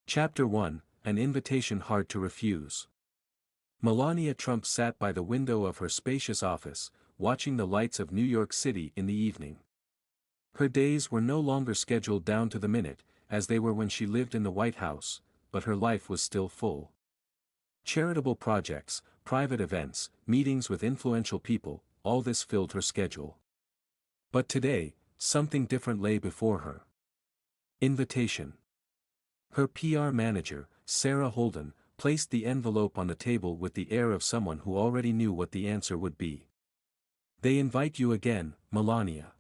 Chapter 1, An Invitation Hard to Refuse. Melania Trump sat by the window of her spacious office, watching the lights of New York City in the evening. Her days were no longer scheduled down to the minute, as they were when she lived in the White House, but her life was still full. Charitable projects, private events, meetings with influential people, all this filled her schedule. But today, something different lay before her. Invitation. Her PR manager, Sarah Holden, placed the envelope on the table with the air of someone who already knew what the answer would be. "They invite you again, Melania."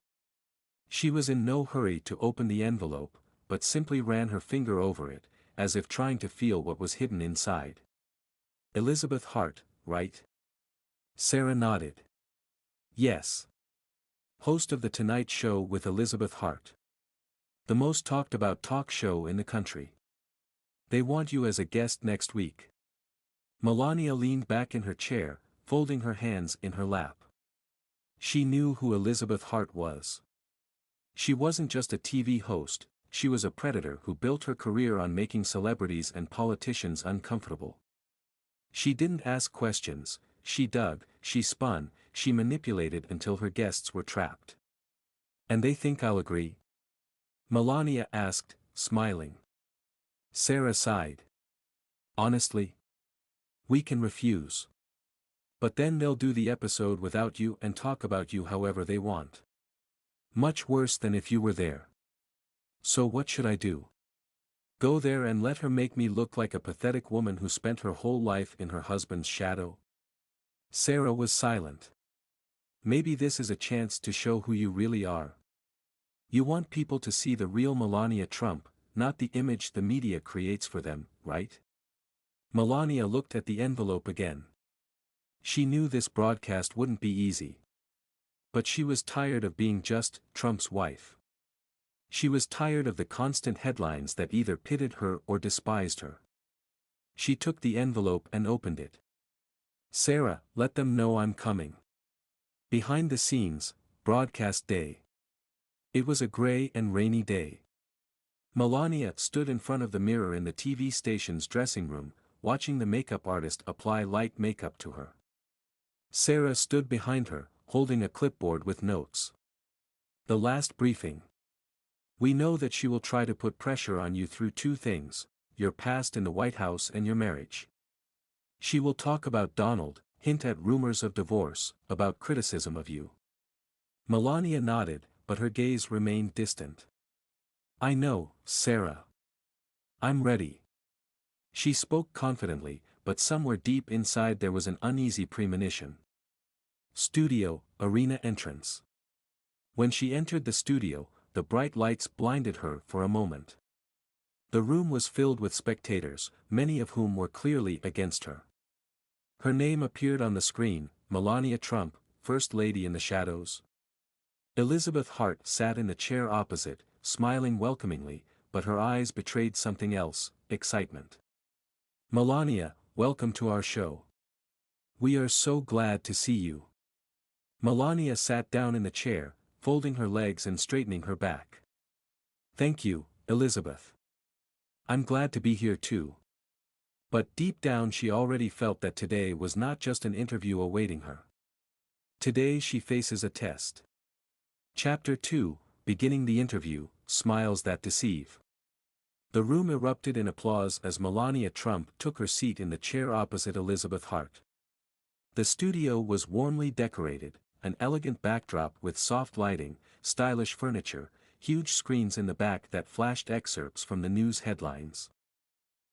She was in no hurry to open the envelope, but simply ran her finger over it, as if trying to feel what was hidden inside. "Elizabeth Hart, right?" Sarah nodded. "Yes. Host of The Tonight Show with Elizabeth Hart. The most talked about talk show in the country. They want you as a guest next week." Melania leaned back in her chair, folding her hands in her lap. She knew who Elizabeth Hart was. She wasn't just a TV host, she was a predator who built her career on making celebrities and politicians uncomfortable. She didn't ask questions, she dug, she spun, she manipulated until her guests were trapped. "And they think I'll agree?" Melania asked, smiling. Sarah sighed. "Honestly? We can refuse. But then they'll do the episode without you and talk about you however they want. Much worse than if you were there. So what should I do? Go there and let her make me look like a pathetic woman who spent her whole life in her husband's shadow?" Sarah was silent. "Maybe this is a chance to show who you really are. You want people to see the real Melania Trump, not the image the media creates for them, right?" Melania looked at the envelope again. She knew this broadcast wouldn't be easy. But she was tired of being just Trump's wife. She was tired of the constant headlines that either pitted her or despised her. She took the envelope and opened it. "Sarah, let them know I'm coming. Behind the scenes, broadcast day." It was a gray and rainy day. Melania stood in front of the mirror in the TV station's dressing room, watching the makeup artist apply light makeup to her. Sarah stood behind her, holding a clipboard with notes. "The last briefing. We know that she will try to put pressure on you through two things, your past in the White House and your marriage. She will talk about Donald, hint at rumors of divorce, about criticism of you." Melania nodded, but her gaze remained distant. "I know, Sarah. I'm ready." She spoke confidently, but somewhere deep inside there was an uneasy premonition. Studio, arena entrance. When she entered the studio, the bright lights blinded her for a moment. The room was filled with spectators, many of whom were clearly against her. Her name appeared on the screen, Melania Trump, First Lady in the shadows. Elizabeth Hart sat in the chair opposite, smiling welcomingly, but her eyes betrayed something else, excitement. "Melania, welcome to our show. We are so glad to see you." Melania sat down in the chair, folding her legs and straightening her back. "Thank you, Elizabeth. I'm glad to be here too." But deep down she already felt that today was not just an interview awaiting her. Today she faces a test. Chapter 2, beginning the interview, Smiles That Deceive. The room erupted in applause as Melania Trump took her seat in the chair opposite Elizabeth Hart. The studio was warmly decorated, an elegant backdrop with soft lighting, stylish furniture, huge screens in the back that flashed excerpts from the news headlines.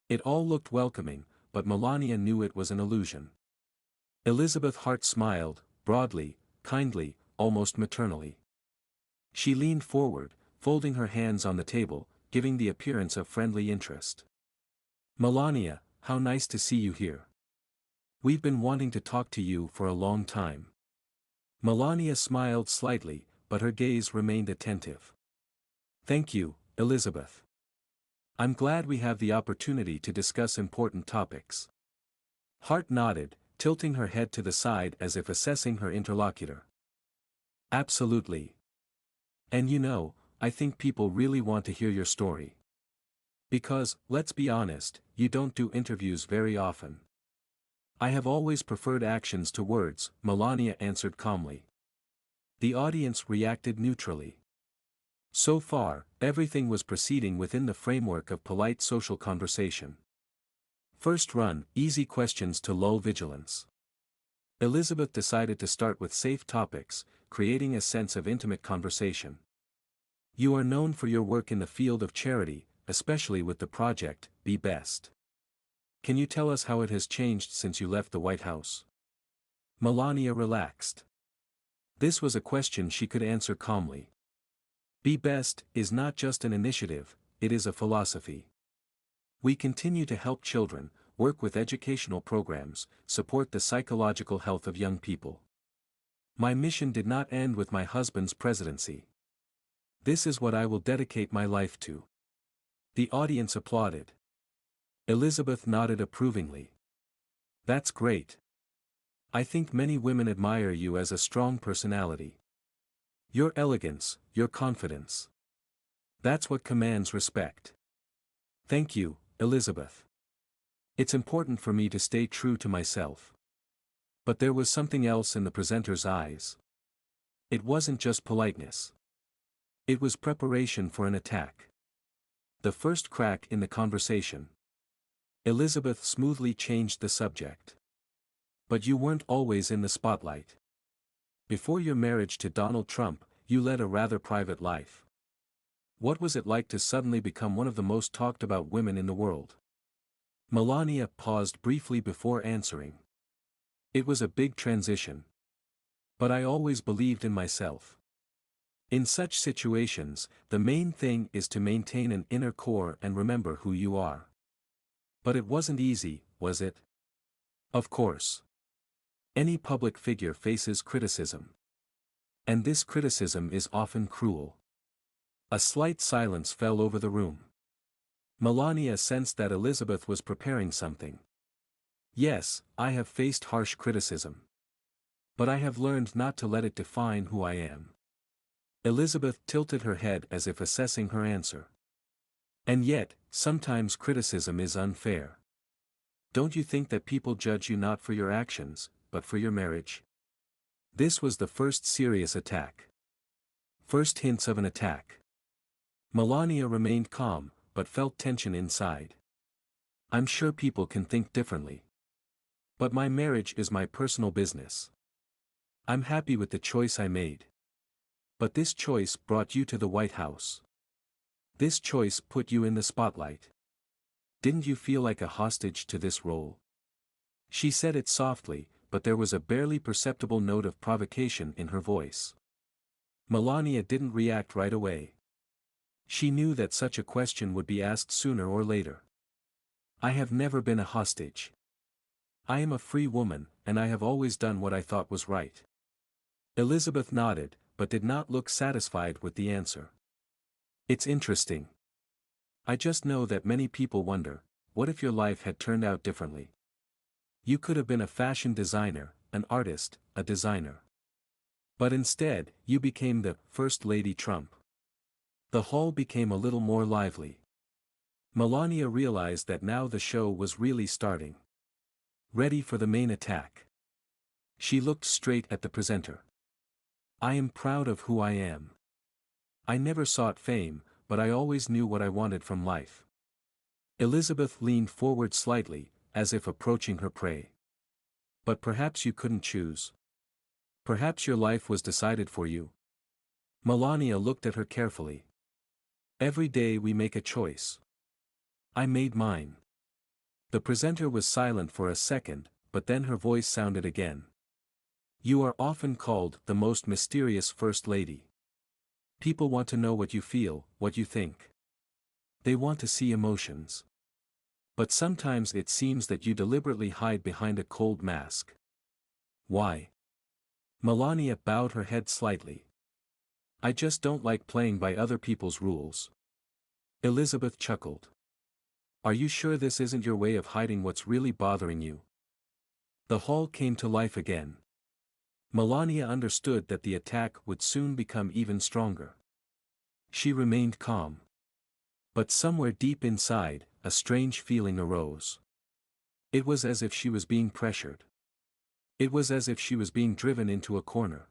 It all looked welcoming, but Melania knew it was an illusion. Elizabeth Hart smiled, broadly, kindly, almost maternally. She leaned forward, folding her hands on the table, giving the appearance of friendly interest. "Melania, how nice to see you here. We've been wanting to talk to you for a long time." Melania smiled slightly, but her gaze remained attentive. "Thank you, Elizabeth. I'm glad we have the opportunity to discuss important topics." Hart nodded, tilting her head to the side as if assessing her interlocutor. "Absolutely. And you know, I think people really want to hear your story. Because, let's be honest, you don't do interviews very often. I have always preferred actions to words, Melania answered calmly. The audience reacted neutrally. So far, everything was proceeding within the framework of polite social conversation. First run, easy questions to lull vigilance. Elizabeth decided to start with safe topics, creating a sense of intimate conversation. You are known for your work in the field of charity, especially with the project, Be Best. Can you tell us how it has changed since you left the White House? Melania relaxed. This was a question she could answer calmly. Be Best is not just an initiative, it is a philosophy. We continue to help children, work with educational programs, support the psychological health of young people. My mission did not end with my husband's presidency. This is what I will dedicate my life to. The audience applauded. Elizabeth nodded approvingly. That's great. I think many women admire you as a strong personality. Your elegance, your confidence. That's what commands respect. Thank you, Elizabeth. It's important for me to stay true to myself. But there was something else in the presenter's eyes. It wasn't just politeness. It was preparation for an attack. The first crack in the conversation. Elizabeth smoothly changed the subject. But you weren't always in the spotlight. Before your marriage to Donald Trump, you led a rather private life. What was it like to suddenly become one of the most talked about women in the world? Melania paused briefly before answering. It was a big transition. But I always believed in myself. In such situations, the main thing is to maintain an inner core and remember who you are. But it wasn't easy, was it? Of course. Any public figure faces criticism. And this criticism is often cruel. A slight silence fell over the room. Melania sensed that Elizabeth was preparing something. Yes, I have faced harsh criticism. But I have learned not to let it define who I am. Elizabeth tilted her head as if assessing her answer. And yet, sometimes criticism is unfair. Don't you think that people judge you not for your actions, but for your marriage? This was the first serious attack. First hints of an attack. Melania remained calm, but felt tension inside. I'm sure people can think differently. But my marriage is my personal business. I'm happy with the choice I made. But this choice brought you to the White House. This choice put you in the spotlight. Didn't you feel like a hostage to this role? She said it softly, but there was a barely perceptible note of provocation in her voice. Melania didn't react right away. She knew that such a question would be asked sooner or later. I have never been a hostage. I am a free woman, and I have always done what I thought was right. Elizabeth nodded, but did not look satisfied with the answer. It's interesting. I just know that many people wonder, what if your life had turned out differently? You could have been a fashion designer, an artist, a designer. But instead, you became the First Lady Trump. The hall became a little more lively. Melania realized that now the show was really starting. Ready for the main attack. She looked straight at the presenter. I am proud of who I am. I never sought fame, but I always knew what I wanted from life. Elizabeth leaned forward slightly, as if approaching her prey. But perhaps you couldn't choose. Perhaps your life was decided for you. Melania looked at her carefully. Every day we make a choice. I made mine. The presenter was silent for a second, but then her voice sounded again. You are often called the most mysterious First Lady. People want to know what you feel, what you think. They want to see emotions. But sometimes it seems that you deliberately hide behind a cold mask. Why? Melania bowed her head slightly. I just don't like playing by other people's rules. Elizabeth chuckled. Are you sure this isn't your way of hiding what's really bothering you? The hall came to life again. Melania understood that the attack would soon become even stronger. She remained calm. But somewhere deep inside, a strange feeling arose. It was as if she was being pressured. It was as if she was being driven into a corner.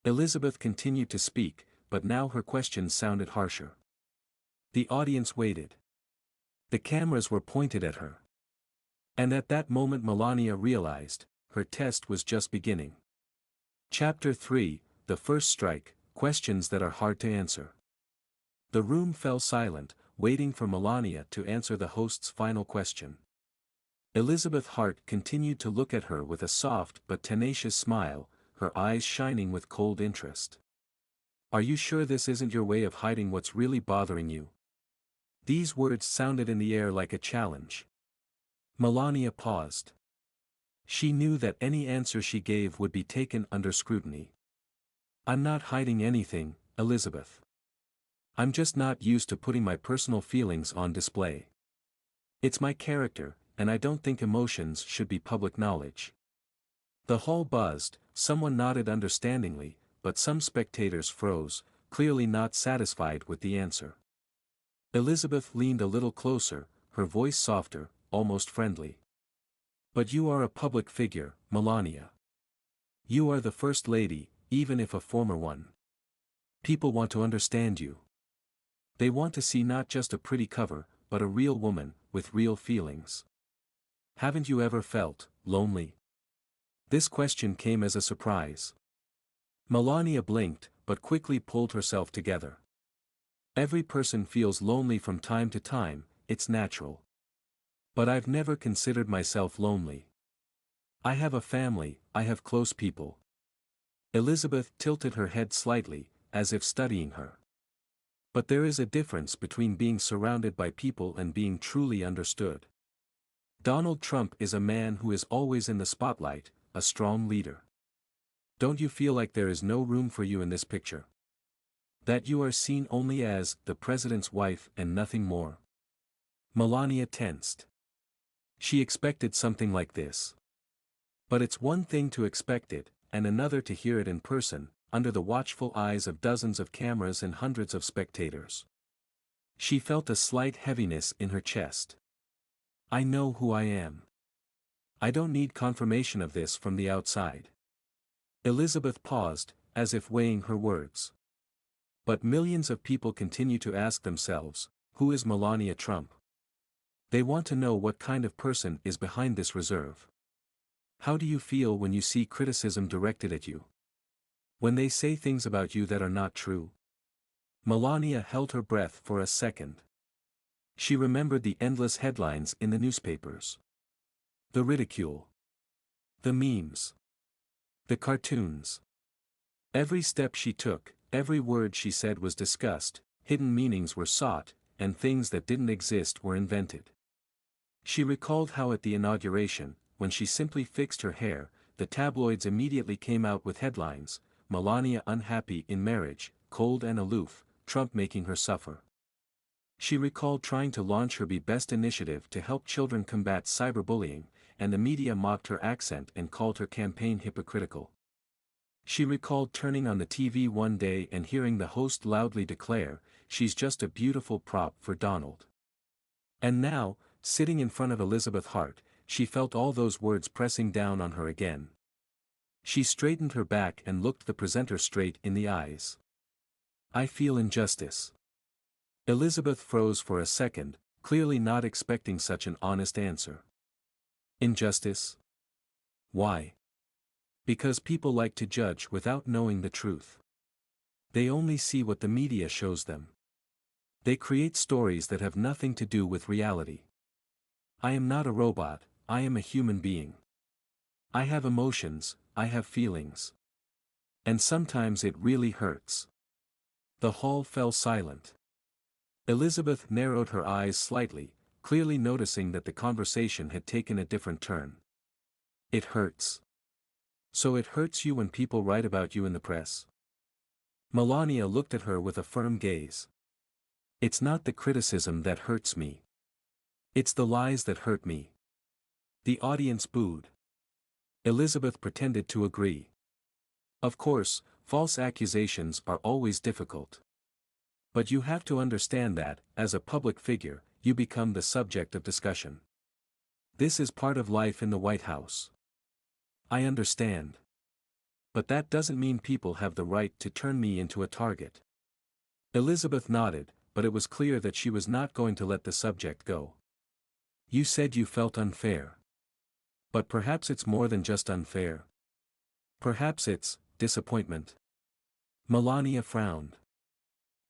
Elizabeth continued to speak, but now her questions sounded harsher. The audience waited. The cameras were pointed at her. And at that moment Melania realized, her test was just beginning. Chapter 3, The First Strike, Questions That Are Hard to Answer. The room fell silent, waiting for Melania to answer the host's final question. Elizabeth Hart continued to look at her with a soft but tenacious smile, her eyes shining with cold interest. "Are you sure this isn't your way of hiding what's really bothering you?" These words sounded in the air like a challenge. Melania paused. She knew that any answer she gave would be taken under scrutiny. "I'm not hiding anything, Elizabeth. I'm just not used to putting my personal feelings on display. It's my character, and I don't think emotions should be public knowledge." The hall buzzed, someone nodded understandingly, but some spectators froze, clearly not satisfied with the answer. Elizabeth leaned a little closer, her voice softer, almost friendly. "But you are a public figure, Melania. You are the First Lady, even if a former one. People want to understand you. They want to see not just a pretty cover, but a real woman, with real feelings. Haven't you ever felt lonely?" This question came as a surprise. Melania blinked, but quickly pulled herself together. "Every person feels lonely from time to time, it's natural. But I've never considered myself lonely. I have a family, I have close people." Elizabeth tilted her head slightly, as if studying her. "But there is a difference between being surrounded by people and being truly understood. Donald Trump is a man who is always in the spotlight, a strong leader. Don't you feel like there is no room for you in this picture? That you are seen only as the president's wife and nothing more?" Melania tensed. She expected something like this. But it's one thing to expect it, and another to hear it in person, under the watchful eyes of dozens of cameras and hundreds of spectators. She felt a slight heaviness in her chest. "I know who I am. I don't need confirmation of this from the outside." Elizabeth paused, as if weighing her words. But millions of people continue to ask themselves, who is Melania Trump? They want to know what kind of person is behind this reserve. How do you feel when you see criticism directed at you? When they say things about you that are not true? Melania held her breath for a second. She remembered the endless headlines in the newspapers. The ridicule. The memes. The cartoons. Every step she took, every word she said was discussed, hidden meanings were sought, and things that didn't exist were invented. She recalled how at the inauguration, when she simply fixed her hair, the tabloids immediately came out with headlines: "Melania unhappy in marriage, cold and aloof, Trump making her suffer." She recalled trying to launch her Be Best initiative to help children combat cyberbullying, and the media mocked her accent and called her campaign hypocritical. She recalled turning on the TV one day and hearing the host loudly declare, "She's just a beautiful prop for Donald." And now, sitting in front of Elizabeth Hart, she felt all those words pressing down on her again. She straightened her back and looked the presenter straight in the eyes. "I feel injustice." Elizabeth froze for a second, clearly not expecting such an honest answer. Injustice? Why? Because people like to judge without knowing the truth. They only see what the media shows them. They create stories that have nothing to do with reality. "I am not a robot, I am a human being. I have emotions, I have feelings. And sometimes it really hurts." The hall fell silent. Elizabeth narrowed her eyes slightly, clearly noticing that the conversation had taken a different turn. "It hurts. So it hurts you when people write about you in the press?" Melania looked at her with a firm gaze. "It's not the criticism that hurts me. It's the lies that hurt me." The audience booed. Elizabeth pretended to agree. Of course, false accusations are always difficult. But you have to understand that, as a public figure, you become the subject of discussion. This is part of life in the White House. I understand. But that doesn't mean people have the right to turn me into a target. Elizabeth nodded, but it was clear that she was not going to let the subject go. You said you felt unfair. But perhaps it's more than just unfair. Perhaps it's disappointment. Melania frowned.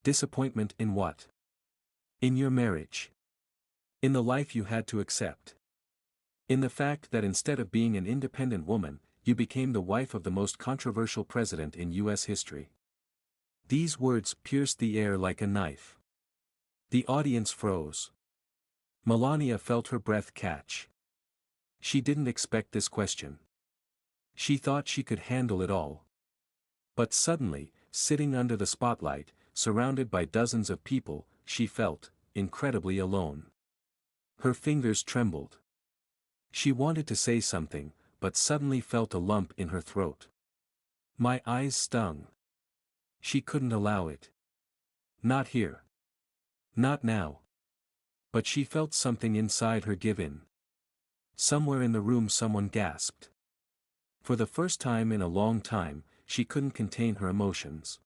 Disappointment in what? In your marriage. In the life you had to accept. In the fact that instead of being an independent woman, you became the wife of the most controversial president in U.S. history. These words pierced the air like a knife. The audience froze. Melania felt her breath catch. She didn't expect this question. She thought she could handle it all. But suddenly, sitting under the spotlight, surrounded by dozens of people, she felt incredibly alone. Her fingers trembled. She wanted to say something, but suddenly felt a lump in her throat. My eyes stung. She couldn't allow it. Not here. Not now. But she felt something inside her give in. Somewhere in the room someone gasped. For the first time in a long time, she couldn't contain her emotions.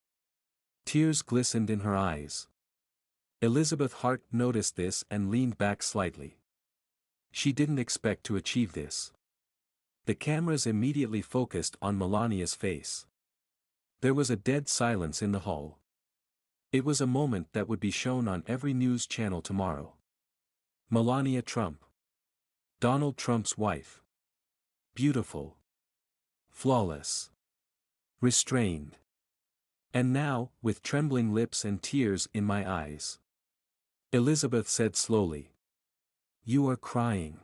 Tears glistened in her eyes. Elizabeth Hart noticed this and leaned back slightly. She didn't expect to achieve this. The cameras immediately focused on Melania's face. There was a dead silence in the hall. It was a moment that would be shown on every news channel tomorrow. Melania Trump. Donald Trump's wife. Beautiful. Flawless. Restrained. And now, with trembling lips and tears in my eyes. Elizabeth said slowly. You are crying.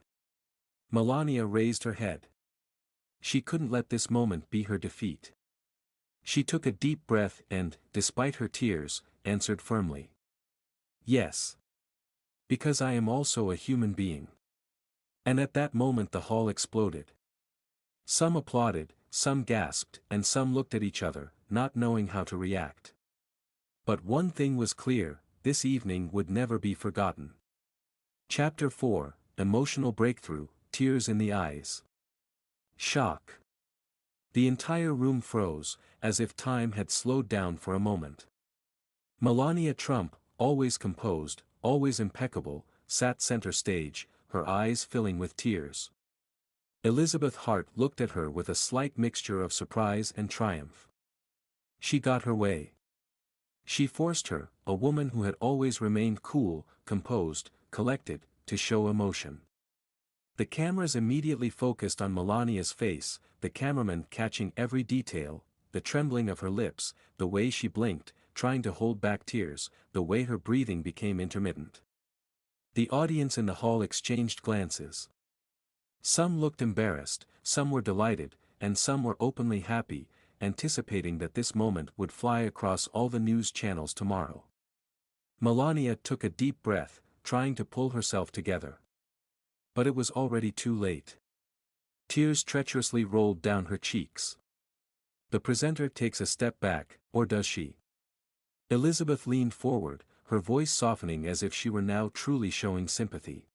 Melania raised her head. She couldn't let this moment be her defeat. She took a deep breath and, despite her tears, answered firmly. Yes. Because I am also a human being. And at that moment the hall exploded. Some applauded, some gasped, and some looked at each other, not knowing how to react. But one thing was clear, this evening would never be forgotten. Chapter 4, Emotional Breakthrough, Tears in the Eyes. Shock. The entire room froze, as if time had slowed down for a moment. Melania Trump, always composed, always impeccable, sat center stage, her eyes filling with tears. Elizabeth Hart looked at her with a slight mixture of surprise and triumph. She got her way. She forced her, a woman who had always remained cool, composed, collected, to show emotion. The cameras immediately focused on Melania's face, the cameraman catching every detail, the trembling of her lips, the way she blinked, trying to hold back tears, the way her breathing became intermittent. The audience in the hall exchanged glances. Some looked embarrassed, some were delighted, and some were openly happy, anticipating that this moment would fly across all the news channels tomorrow. Melania took a deep breath, trying to pull herself together. But it was already too late. Tears treacherously rolled down her cheeks. The presenter takes a step back, or does she? Elizabeth leaned forward, her voice softening as if she were now truly showing sympathy.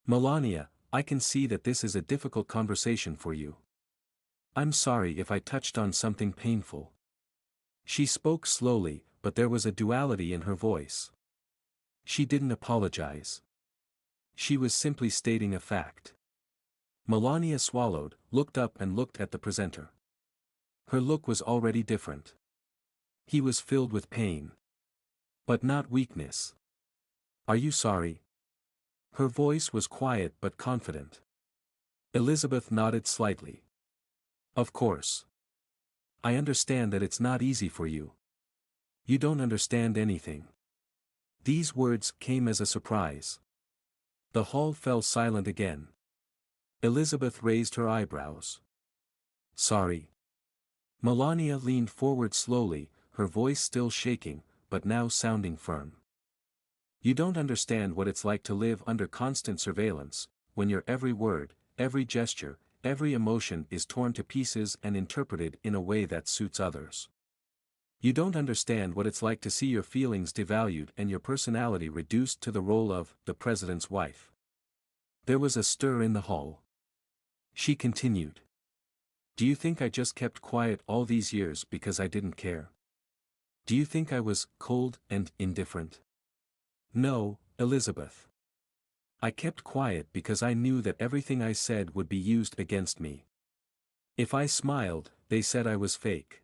Melania, I can see that this is a difficult conversation for you. I'm sorry if I touched on something painful. She spoke slowly, but there was a duality in her voice. She didn't apologize. She was simply stating a fact. Melania swallowed, looked up and looked at the presenter. Her look was already different. He was filled with pain. But not weakness. Are you sorry? Her voice was quiet but confident. Elizabeth nodded slightly. Of course. I understand that it's not easy for you. You don't understand anything. These words came as a surprise. The hall fell silent again. Elizabeth raised her eyebrows. Sorry. Melania leaned forward slowly, her voice still shaking, but now sounding firm. You don't understand what it's like to live under constant surveillance, when your every word, every gesture, every emotion is torn to pieces and interpreted in a way that suits others. You don't understand what it's like to see your feelings devalued and your personality reduced to the role of the president's wife. There was a stir in the hall. She continued. Do you think I just kept quiet all these years because I didn't care? Do you think I was cold and indifferent? No, Elizabeth. I kept quiet because I knew that everything I said would be used against me. If I smiled, they said I was fake.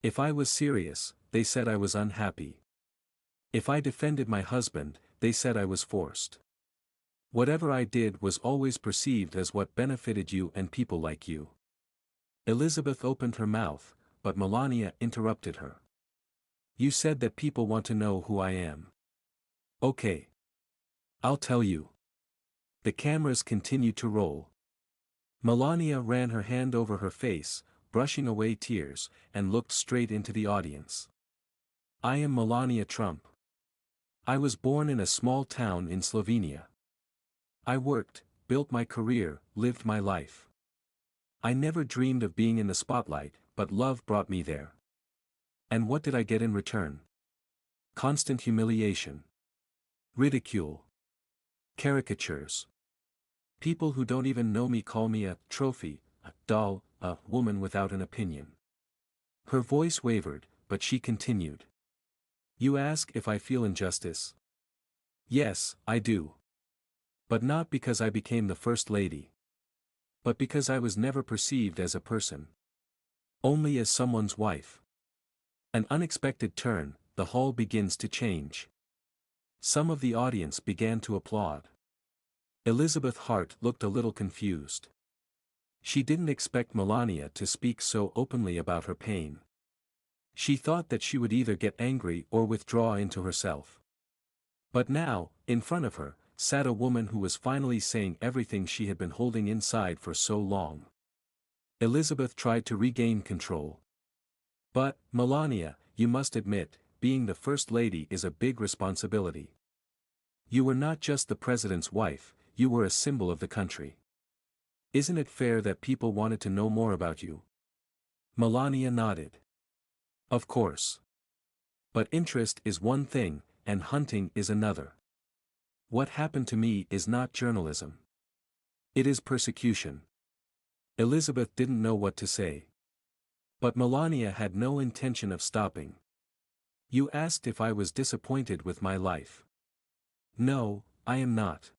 If I was serious, they said I was unhappy. If I defended my husband, they said I was forced. Whatever I did was always perceived as what benefited you and people like you. Elizabeth opened her mouth, but Melania interrupted her. You said that people want to know who I am. Okay. I'll tell you. The cameras continued to roll. Melania ran her hand over her face, brushing away tears, and looked straight into the audience. I am Melania Trump. I was born in a small town in Slovenia. I worked, built my career, lived my life. I never dreamed of being in the spotlight, but love brought me there. And what did I get in return? Constant humiliation. Ridicule. Caricatures. People who don't even know me call me a trophy, a doll, a woman without an opinion. Her voice wavered, but she continued. You ask if I feel injustice? Yes, I do. But not because I became the First Lady. But because I was never perceived as a person. Only as someone's wife. An unexpected turn, the hall begins to change. Some of the audience began to applaud. Elizabeth Hart looked a little confused. She didn't expect Melania to speak so openly about her pain. She thought that she would either get angry or withdraw into herself. But now, in front of her, sat a woman who was finally saying everything she had been holding inside for so long. Elizabeth tried to regain control. But, Melania, you must admit, being the First Lady is a big responsibility. You were not just the president's wife, you were a symbol of the country. Isn't it fair that people wanted to know more about you? Melania nodded. Of course. But interest is one thing, and hunting is another. What happened to me is not journalism. It is persecution. Elizabeth didn't know what to say. But Melania had no intention of stopping. You asked if I was disappointed with my life. No, I am not.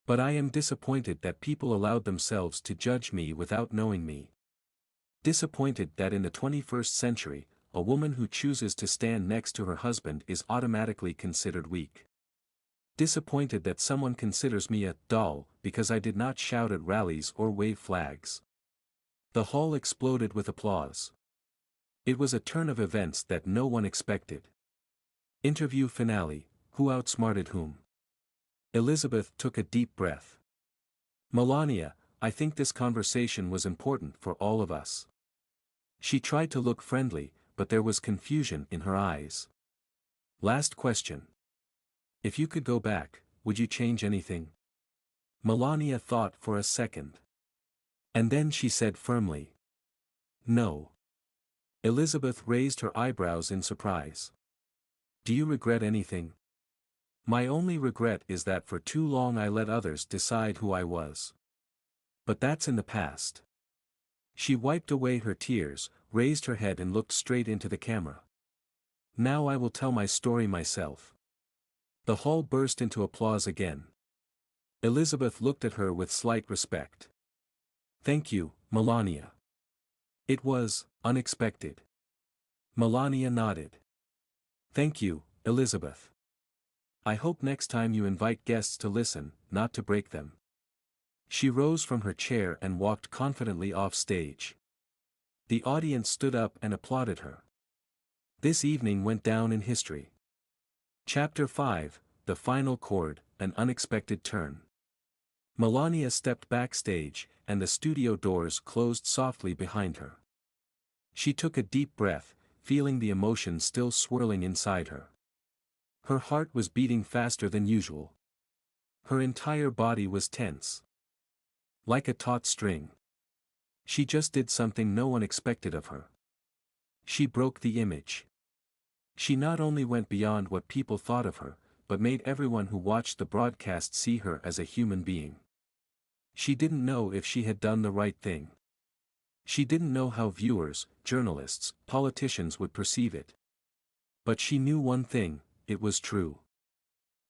But I am disappointed that people allowed themselves to judge me without knowing me. Disappointed that in the 21st century, a woman who chooses to stand next to her husband is automatically considered weak. Disappointed that someone considers me a doll because I did not shout at rallies or wave flags. The hall exploded with applause. It was a turn of events that no one expected. Interview finale, who outsmarted whom? Elizabeth took a deep breath. Melania, I think this conversation was important for all of us. She tried to look friendly, but there was confusion in her eyes. Last question. If you could go back, would you change anything? Melania thought for a second. And then she said firmly. No. Elizabeth raised her eyebrows in surprise. Do you regret anything? My only regret is that for too long I let others decide who I was. But that's in the past. She wiped away her tears, raised her head and looked straight into the camera. Now I will tell my story myself. The hall burst into applause again. Elizabeth looked at her with slight respect. Thank you, Melania. It was unexpected. Melania nodded. Thank you, Elizabeth. I hope next time you invite guests to listen, not to break them. She rose from her chair and walked confidently off stage. The audience stood up and applauded her. This evening went down in history. Chapter 5, The Final Chord, An Unexpected Turn. Melania stepped backstage, and the studio doors closed softly behind her. She took a deep breath, feeling the emotion still swirling inside her. Her heart was beating faster than usual. Her entire body was tense. Like a taut string. She just did something no one expected of her. She broke the image. She not only went beyond what people thought of her, but made everyone who watched the broadcast see her as a human being. She didn't know if she had done the right thing. She didn't know how viewers, journalists, politicians would perceive it. But she knew one thing: it was true.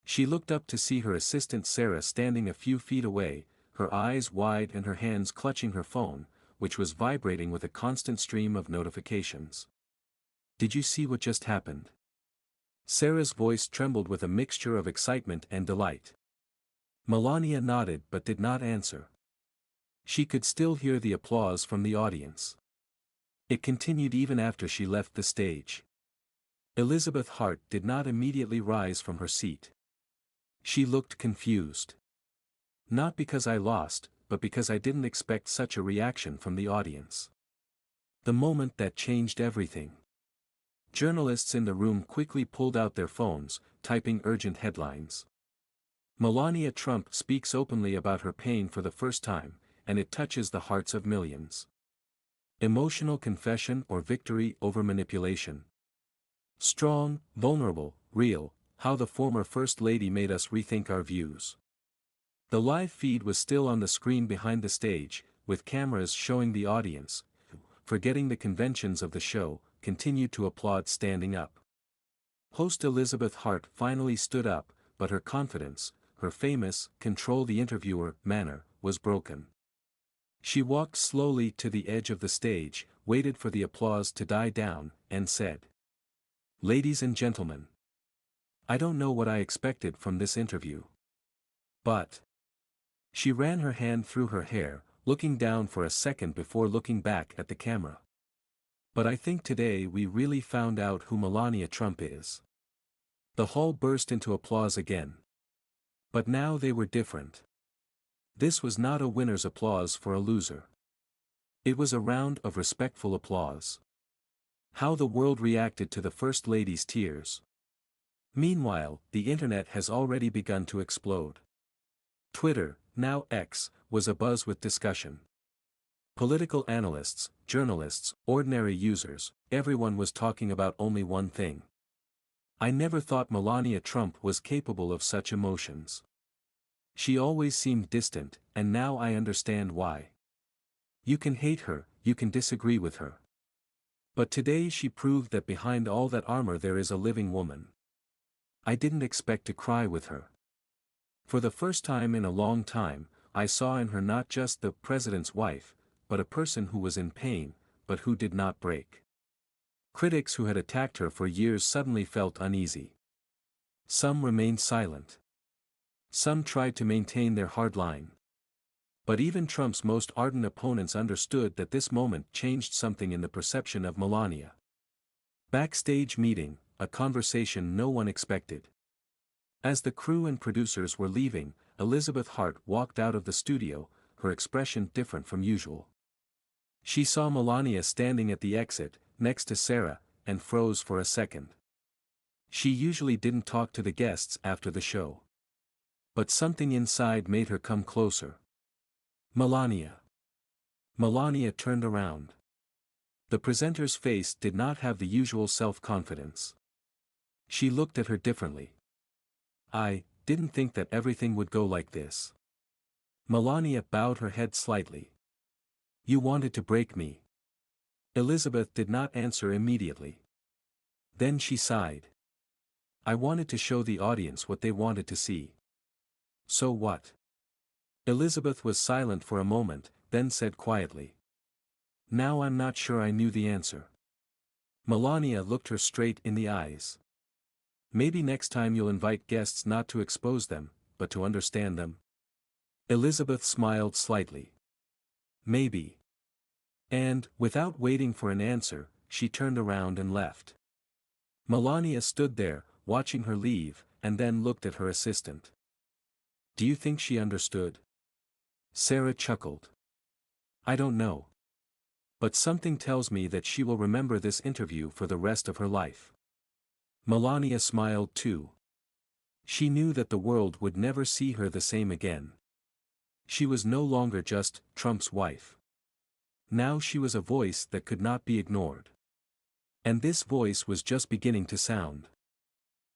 She looked up to see her assistant Sarah standing a few feet away, her eyes wide and her hands clutching her phone, which was vibrating with a constant stream of notifications. "Did you see what just happened?" Sarah's voice trembled with a mixture of excitement and delight. Melania nodded but did not answer. She could still hear the applause from the audience. It continued even after she left the stage. Elizabeth Hart did not immediately rise from her seat. She looked confused. "Not because I lost, but because I didn't expect such a reaction from the audience." The moment that changed everything. Journalists in the room quickly pulled out their phones, typing urgent headlines. "Melania Trump speaks openly about her pain for the first time, and it touches the hearts of millions." Emotional confession or victory over manipulation. Strong, vulnerable, real, how the former First Lady made us rethink our views. The live feed was still on the screen behind the stage, with cameras showing the audience, who, forgetting the conventions of the show, continued to applaud standing up. Host Elizabeth Hart finally stood up, but her confidence, her famous "control the interviewer" manner, was broken. She walked slowly to the edge of the stage, waited for the applause to die down, and said, "Ladies and gentlemen, I don't know what I expected from this interview. But..." She ran her hand through her hair, looking down for a second before looking back at the camera. "But I think today we really found out who Melania Trump is." The hall burst into applause again. But now they were different. This was not a winner's applause for a loser. It was a round of respectful applause. How the world reacted to the First Lady's tears. Meanwhile, the internet has already begun to explode. Twitter, now X, was abuzz with discussion. Political analysts, journalists, ordinary users, everyone was talking about only one thing. "I never thought Melania Trump was capable of such emotions. She always seemed distant, and now I understand why. You can hate her, you can disagree with her. But today she proved that behind all that armor there is a living woman. I didn't expect to cry with her. For the first time in a long time, I saw in her not just the president's wife, but a person who was in pain, but who did not break." Critics who had attacked her for years suddenly felt uneasy. Some remained silent. Some tried to maintain their hard line. But even Trump's most ardent opponents understood that this moment changed something in the perception of Melania. Backstage meeting, a conversation no one expected. As the crew and producers were leaving, Elizabeth Hart walked out of the studio, her expression different from usual. She saw Melania standing at the exit, next to Sarah, and froze for a second. She usually didn't talk to the guests after the show. But something inside made her come closer. "Melania." Melania turned around. The presenter's face did not have the usual self-confidence. She looked at her differently. "I didn't think that everything would go like this." Melania bowed her head slightly. "You wanted to break me." Elizabeth did not answer immediately. Then she sighed. "I wanted to show the audience what they wanted to see." "So what?" Elizabeth was silent for a moment, then said quietly, "Now I'm not sure I knew the answer." Melania looked her straight in the eyes. "Maybe next time you'll invite guests not to expose them, but to understand them." Elizabeth smiled slightly. "Maybe." And, without waiting for an answer, she turned around and left. Melania stood there, watching her leave, and then looked at her assistant. "Do you think she understood?" Sarah chuckled. "I don't know. But something tells me that she will remember this interview for the rest of her life." Melania smiled too. She knew that the world would never see her the same again. She was no longer just Trump's wife. Now she was a voice that could not be ignored. And this voice was just beginning to sound.